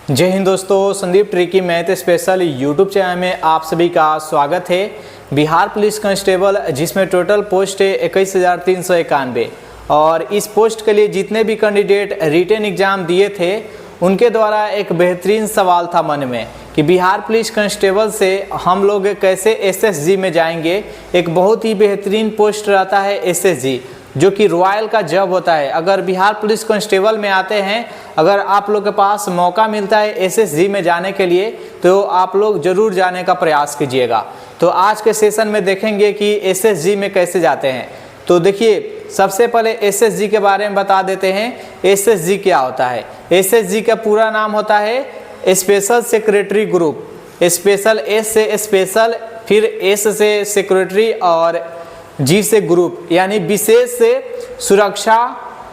जय हिंद दोस्तों, Sandeep tricky math special YouTube channel में आप सभी का स्वागत है। बिहार पुलिस कांस्टेबल जिसमें टोटल पोस्ट है 21,391 और इस पोस्ट के लिए जितने भी कैंडिडेट रिटन एग्ज़ाम दिए थे उनके द्वारा एक बेहतरीन सवाल था मन में कि बिहार पुलिस कांस्टेबल से हम लोग कैसे एसएसजी में जाएंगे। एक बहुत ही बेहतरीन पोस्ट रहता है एसएसजी, जो कि रॉयल का जॉब होता है। अगर बिहार पुलिस कांस्टेबल में आते हैं, अगर आप लोग के पास मौका मिलता है एसएसजी में जाने के लिए तो आप लोग ज़रूर जाने का प्रयास कीजिएगा। तो आज के सेशन में देखेंगे कि एसएसजी में कैसे जाते हैं। तो देखिए, सबसे पहले एसएसजी के बारे में बता देते हैं। एसएसजी क्या होता है? एसएसजी का पूरा नाम होता है special secretary group. Special S से स्पेशल, फिर एस से सेक्रेटरी और जी से ग्रुप, यानी विशेष सुरक्षा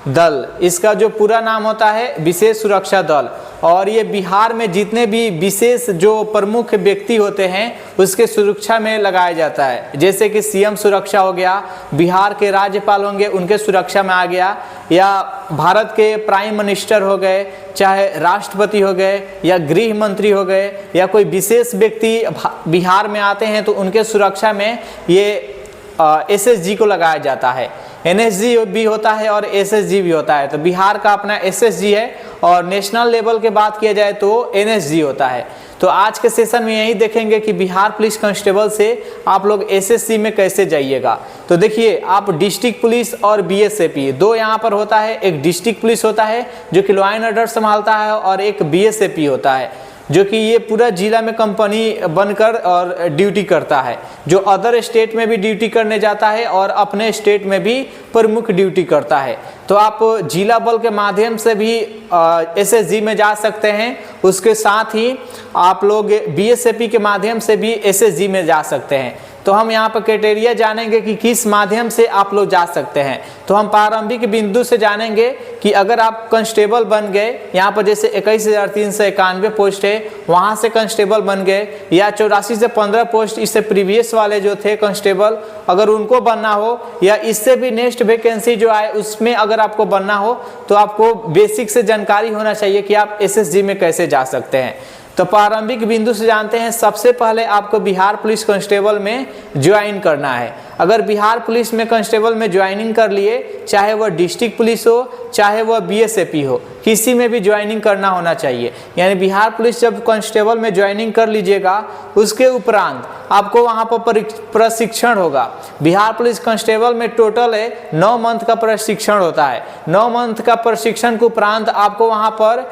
दल। इसका जो पूरा नाम होता है विशेष सुरक्षा दल। और ये बिहार में जितने भी विशेष जो प्रमुख व्यक्ति होते हैं उसके सुरक्षा में लगाया जाता है। जैसे कि सीएम सुरक्षा हो गया, बिहार के राज्यपाल होंगे उनके सुरक्षा में आ गया, या भारत के प्राइम मिनिस्टर हो गए, चाहे राष्ट्रपति हो गए, या गृह मंत्री हो गए, या कोई विशेष व्यक्ति बिहार में आते हैं तो उनके सुरक्षा में ये एसएसजी को लगाया जाता है। एनएसजी भी होता है और एसएसजी भी होता है। तो बिहार का अपना एसएसजी है और नेशनल लेवल के बात किया जाए तो एनएसजी होता है। तो आज के सेशन में यही देखेंगे कि बिहार पुलिस कांस्टेबल से आप लोग एसएससी में कैसे जाइएगा। तो देखिए, आप डिस्ट्रिक्ट पुलिस और बीएसएपी दो यहाँ पर होता है। एक डिस्ट्रिक्ट पुलिस होता है जो कि लॉ एंड ऑर्डर संभालता है, और एक बीएसएपी होता है जो कि ये पूरा जिला में कंपनी बनकर और ड्यूटी करता है, जो अदर स्टेट में भी ड्यूटी करने जाता है और अपने स्टेट में भी प्रमुख ड्यूटी करता है। तो आप जिला बल के माध्यम से भी एसएसजी में जा सकते हैं। उसके साथ ही आप लोग बीएसएपी के माध्यम से भी एसएसजी में जा सकते हैं। तो हम यहाँ पर क्राइटेरिया जानेंगे कि किस माध्यम से आप लोग जा सकते हैं। तो हम प्रारंभिक बिंदु से जानेंगे कि अगर आप कांस्टेबल बन गए, यहाँ पर जैसे 21,391 पोस्ट है, वहाँ से कांस्टेबल बन गए, या 84 से 15 पोस्ट इससे प्रीवियस वाले जो थे कांस्टेबल, अगर उनको बनना हो, या इससे भी नेक्स्ट वैकेंसी जो आए उसमें अगर आपको बनना हो, तो आपको बेसिक से जानकारी होना चाहिए कि आप एसएसजी में कैसे जा सकते हैं। तो प्रारंभिक बिंदु से जानते हैं। सबसे पहले आपको बिहार पुलिस कांस्टेबल में ज्वाइन करना है। अगर बिहार पुलिस में कांस्टेबल में ज्वाइनिंग कर लिए, चाहे वह डिस्ट्रिक्ट पुलिस हो चाहे वह बीएसएपी हो, किसी में भी ज्वाइनिंग करना होना चाहिए। यानी बिहार पुलिस जब कांस्टेबल में ज्वाइनिंग कर लीजिएगा, उसके उपरांत आपको वहाँ पर प्रशिक्षण होगा। बिहार पुलिस कांस्टेबल में टोटल 9 मंथ का प्रशिक्षण होता है। 9 मंथ का प्रशिक्षण के उपरांत आपको वहाँ पर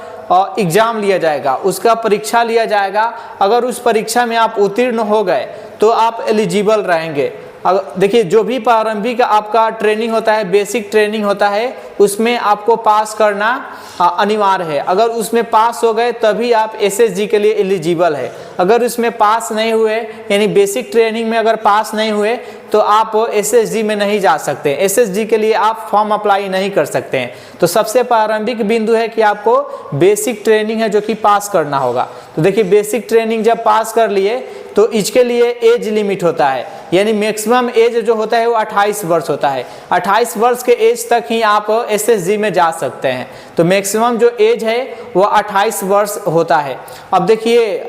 एग्जाम लिया जाएगा, उसका परीक्षा लिया जाएगा। अगर उस परीक्षा में आप उत्तीर्ण हो गए तो आप एलिजिबल रहेंगे। देखिए, जो भी प्रारंभिक आपका ट्रेनिंग होता है, बेसिक ट्रेनिंग होता है, उसमें आपको पास करना अनिवार्य है। अगर उसमें पास हो गए तभी आप एसएसजी के लिए एलिजिबल है। अगर उसमें पास नहीं हुए, यानी बेसिक ट्रेनिंग में अगर पास नहीं हुए, तो आप एसएसजी में नहीं जा सकते। एसएसजी के लिए आप फॉर्म अप्लाई नहीं कर सकते हैं। तो सबसे प्रारंभिक बिंदु है कि आपको बेसिक ट्रेनिंग है जो कि पास करना होगा। तो देखिए, बेसिक ट्रेनिंग जब पास कर लिए तो इसके लिए एज लिमिट होता है, यानी मैक्सिमम एज जो होता है वो 28 वर्ष होता है। 28 वर्ष के एज तक ही आप एसएसजी में जा सकते हैं। तो मैक्सिमम जो एज है वो 28 वर्ष होता है। अब देखिए,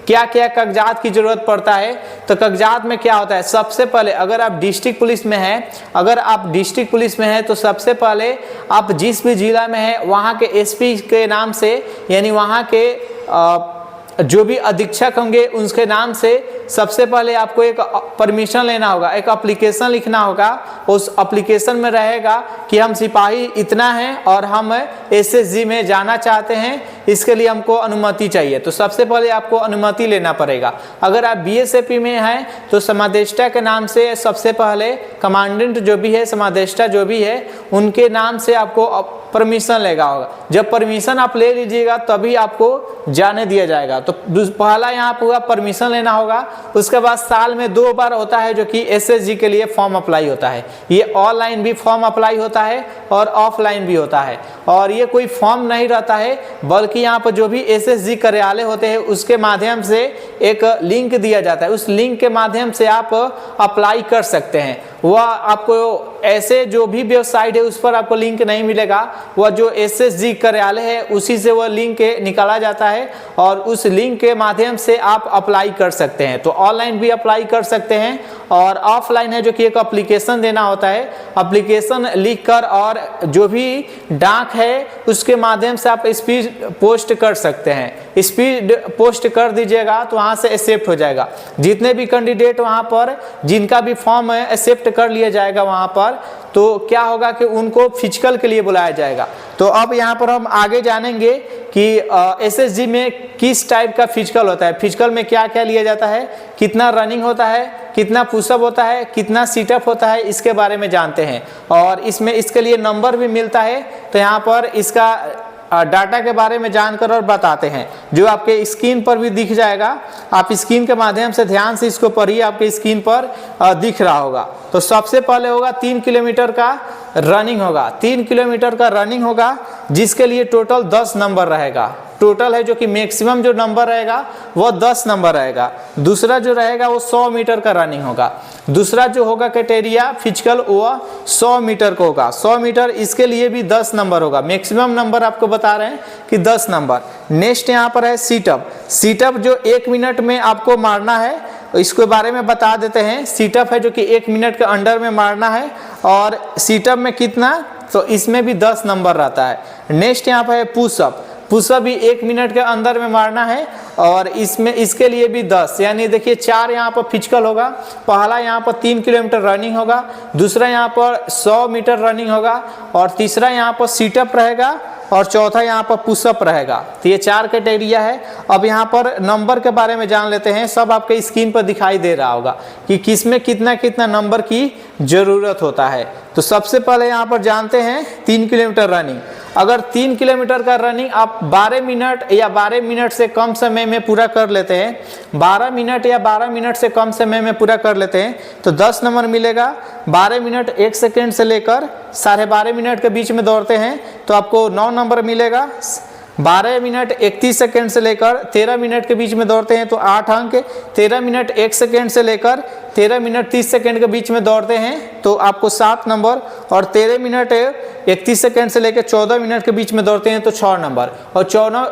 क्या क्या कागजात की जरूरत पड़ता है। तो कागजात में क्या होता है, सबसे पहले अगर आप डिस्ट्रिक्ट पुलिस में हैं, तो सबसे पहले आप जिस भी जिला में है वहाँ के एसपी के नाम से, यानी वहाँ के जो भी अधीक्षक होंगे उनके नाम से सबसे पहले आपको एक परमिशन लेना होगा, एक एप्लीकेशन लिखना होगा। उस एप्लीकेशन में रहेगा कि हम सिपाही इतना हैं और हम एसएसजी में जाना चाहते हैं, इसके लिए हमको अनुमति चाहिए। तो सबसे पहले आपको अनुमति लेना पड़ेगा। अगर आप बीएसएपी में हैं तो समादेष्टा के नाम से सबसे पहले कमांडेंट जो भी है, समादेष्टा जो भी है, उनके नाम से आपको परमिशन लेगा होगा। जब परमिशन आप ले लीजिएगा तभी आपको जाने दिया जाएगा। तो पहला यहाँ पूरा परमिशन लेना होगा। उसके बाद साल में 2 बार होता है जो कि एसएसजी के लिए फॉर्म अप्लाई होता है। ये ऑनलाइन भी फॉर्म अप्लाई होता है और ऑफलाइन भी होता है। और ये कोई फॉर्म नहीं रहता है, बल्कि यहाँ पर जो भी एसएसजी कार्यालय होते हैं उसके माध्यम से एक लिंक दिया जाता है। उस लिंक के माध्यम से आप अप्लाई कर सकते हैं। वह आपको ऐसे जो भी वेबसाइट है उस पर आपको लिंक नहीं मिलेगा। वह जो SSG कार्यालय है उसी से वह लिंक निकाला जाता है और उस लिंक के माध्यम से आप अप्लाई कर सकते हैं। तो ऑनलाइन भी अप्लाई कर सकते हैं और ऑफलाइन है जो कि एक एप्लीकेशन देना होता है। एप्लीकेशन लिखकर और जो भी डाक है उसके माध्यम से आप स्पीड पोस्ट कर सकते हैं। स्पीड पोस्ट कर दीजिएगा तो वहाँ से एक्सेप्ट हो जाएगा। जितने भी कैंडिडेट वहाँ पर जिनका भी फॉर्म है एक्सेप्ट कर लिया जाएगा वहाँ पर, तो क्या होगा कि उनको फिजिकल के लिए बुलाया जाएगा। तो अब यहाँ पर हम आगे जानेंगे कि SSG में किस टाइप का फिजिकल होता है, फिजिकल में क्या क्या लिया जाता है, कितना रनिंग होता है, कितना पुशअप होता है, कितना सीटअप होता है, इसके बारे में जानते हैं। और इसमें इसके लिए नंबर भी मिलता है। तो यहाँ पर इसका डाटा के बारे में जानकर और बताते हैं, जो आपके स्क्रीन पर भी दिख जाएगा। आप स्क्रीन के माध्यम से ध्यान से इसको पढ़िए, आपके स्क्रीन पर दिख रहा होगा। तो सबसे पहले होगा 3 किलोमीटर का रनिंग होगा। 3 किलोमीटर का रनिंग होगा जिसके लिए टोटल 10 नंबर रहेगा। टोटल है जो कि मैक्सिमम जो नंबर रहेगा वो 10 नंबर रहेगा। दूसरा जो रहेगा वो 100 मीटर का रनिंग होगा। दूसरा जो होगा क्राइटेरिया फिजिकल वो 100 मीटर का होगा। 100 मीटर इसके लिए भी 10 नंबर होगा। मैक्सिमम नंबर आपको बता रहे हैं कि 10 नंबर। नेक्स्ट यहाँ पर है सीटअप। सीटअप जो 1 मिनट में आपको मारना है, इसके बारे में बता देते हैं। सीटअप है जो कि 1 मिनट के अंडर में मारना है। और सीटअप में कितना, तो इसमें भी 10 नंबर रहता है। नेक्स्ट यहाँ पर है पुशअप। पुशअप भी 1 मिनट के अंदर में मारना है और इसमें इसके लिए भी 10, यानी देखिए 4 यहाँ पर फिजिकल होगा। पहला यहाँ पर 3 किलोमीटर रनिंग होगा, दूसरा यहाँ पर 100 मीटर रनिंग होगा और तीसरा यहाँ पर सीटअप रहेगा और चौथा यहाँ पर पुशअप रहेगा। तो ये 4 क्राइटेरिया है। अब यहाँ पर नंबर के बारे में जान लेते हैं। सब आपके स्क्रीन पर दिखाई दे रहा होगा कि किसमें कितना कितना नंबर की जरूरत होता है। तो सबसे पहले यहाँ पर जानते हैं 3 किलोमीटर रनिंग। अगर 3 किलोमीटर का रनिंग आप 12 मिनट या 12 मिनट से कम समय में पूरा कर लेते हैं, 12 मिनट या 12 मिनट से कम समय में पूरा कर लेते हैं तो 10 नंबर मिलेगा। 12 मिनट 1 सेकेंड से लेकर 12.5 मिनट के बीच में दौड़ते हैं तो आपको 9 नंबर मिलेगा। 12 मिनट 31 सेकेंड से लेकर 13 मिनट के बीच में दौड़ते हैं तो 8 अंक। 13 मिनट 1 सेकेंड से लेकर 13 मिनट 30 सेकेंड के बीच में दौड़ते हैं तो आपको 7 नंबर। और 13 मिनट 31 सेकेंड से लेकर 14 मिनट के बीच में दौड़ते हैं तो 6 नंबर। और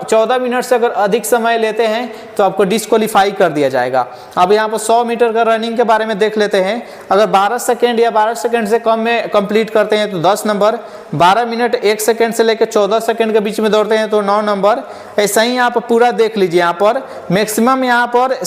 14 मिनट से अगर अधिक समय लेते हैं तो आपको डिस्क्वालीफाई कर दिया जाएगा। अब यहाँ पर 100 मीटर का रनिंग के बारे में देख लेते हैं। अगर 12 सेकेंड या 12 सेकेंड से कम में कंप्लीट करते हैं तो 10 नंबर। 12 मिनट 1 सेकेंड से लेकर 14 सेकेंड के बीच में दौड़ते हैं तो 9 नंबर। ऐसा ही आप पूरा देख लीजिए। यहाँ पर मैक्सिमम यहाँ पर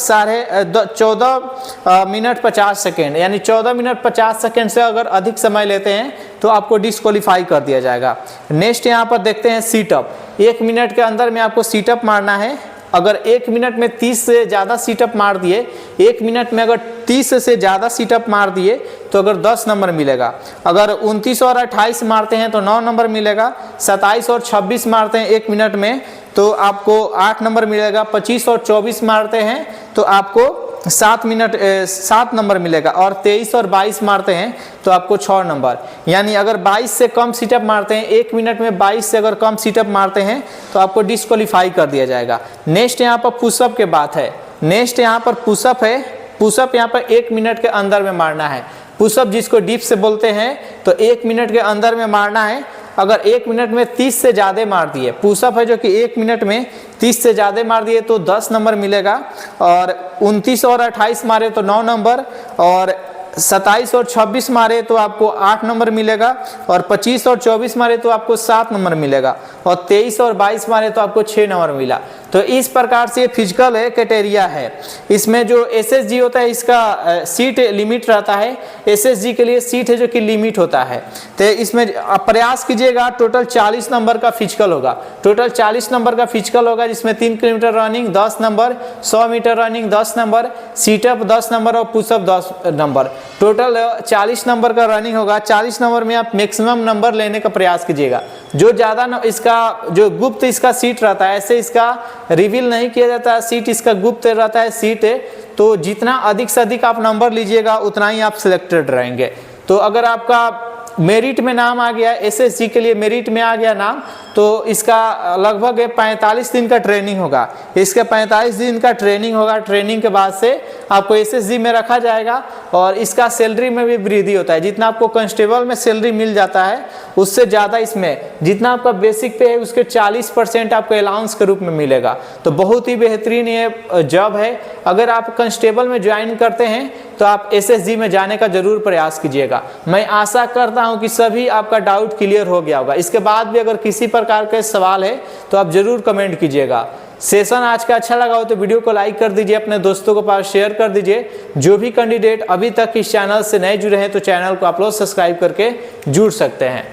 14 मिनट 50 सेकेंड, यानी 14 मिनट 50 सेकेंड से अगर अधिक समय लेते हैं तो आपको डिस्क्वालीफाई कर दिया जाएगा। नेक्स्ट यहाँ पर देखते हैं सीटअप। 1 मिनट के अंदर में आपको सीटअप मारना है। अगर 1 मिनट में 30 से ज़्यादा सीटअप मार दिए, 1 मिनट में अगर 30 से ज़्यादा सीटअप मार दिए तो अगर 10 नंबर मिलेगा। अगर 29 और 28 मारते हैं तो 9 नंबर मिलेगा। 27 और 26 मारते हैं 1 मिनट में तो आपको 8 नंबर मिलेगा। 25 और 24 मारते हैं तो आपको 7 नंबर मिलेगा। और 23 और 22 मारते हैं तो आपको 6 नंबर। यानी अगर 22 से कम सीटअप मारते हैं, 1 मिनट में 22 से अगर कम सीटअप मारते हैं तो आपको डिस्क्वालीफाई कर दिया जाएगा। नेक्स्ट यहाँ पर पुशअप के बात है। नेक्स्ट यहाँ पर पुशअप है। पुशअप यहाँ पर 1 मिनट के अंदर में मारना है। पुशअप जिसको डीप से बोलते हैं तो 1 मिनट के अंदर में मारना है। अगर 1 मिनट में 30 से ज़्यादा मार दिए, पुशअप है जो कि 1 मिनट में 30 से ज़्यादा मार दिए तो 10 नंबर मिलेगा। और 29 और 28 मारे तो 9 नंबर। और 27 और 26 मारे तो आपको 8 नंबर मिलेगा। और 25 और 24 मारे तो आपको 7 नंबर मिलेगा। और 23 और 22 मारे तो आपको 6 नंबर मिला। तो इस प्रकार से ये फिजिकल है क्राइटेरिया है। इसमें जो SSG होता है इसका सीट लिमिट रहता है। SSG के लिए सीट है जो कि लिमिट होता है। तो इसमें प्रयास कीजिएगा। टोटल 40 नंबर का फिजिकल होगा। टोटल 40 नंबर का फिजिकल होगा जिसमें 3 kilometre running 10 number, 100 metre running 10 number, sit up 10 number और पुशअप 10 नंबर। टोटल 40 नंबर का रनिंग होगा। 40 नंबर में आप मैक्सिमम नंबर लेने का प्रयास कीजिएगा। जो ज़्यादा इसका जो गुप्त इसका सीट रहता है, ऐसे इसका रिवील नहीं किया जाता है। सीट इसका गुप्त रहता है सीट है। तो जितना अधिक से अधिक आप नंबर लीजिएगा उतना ही आप सिलेक्टेड रहेंगे। तो अगर आपका मेरिट में नाम आ गया, SSG के लिए मेरिट में आ गया नाम, तो इसका लगभग 45 दिन का ट्रेनिंग होगा। इसके 45 दिन का ट्रेनिंग होगा। ट्रेनिंग के बाद से आपको एसएसजी में रखा जाएगा और इसका सैलरी में भी वृद्धि होता है। जितना आपको कांस्टेबल में सैलरी मिल जाता है उससे ज़्यादा इसमें जितना आपका बेसिक पे है उसके 40% आपको अलाउंस के रूप में मिलेगा। तो बहुत ही बेहतरीन ये जॉब है। अगर आप कांस्टेबल में ज्वाइन करते हैं तो आप एसएसजी में जाने का जरूर प्रयास कीजिएगा। मैं आशा करता हूं कि सभी आपका डाउट क्लियर हो गया होगा। इसके बाद भी अगर किसी प्रकार के सवाल है तो आप जरूर कमेंट कीजिएगा। सेशन आज का अच्छा लगा हो तो वीडियो को लाइक कर दीजिए, अपने दोस्तों के पास शेयर कर दीजिए। जो भी कैंडिडेट अभी तक इस चैनल से नए जुड़े हैं तो चैनल को आप लोग सब्सक्राइब करके जुड़ सकते हैं।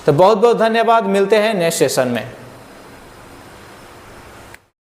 तो बहुत बहुत धन्यवाद, मिलते हैं नेक्स्ट सेशन में।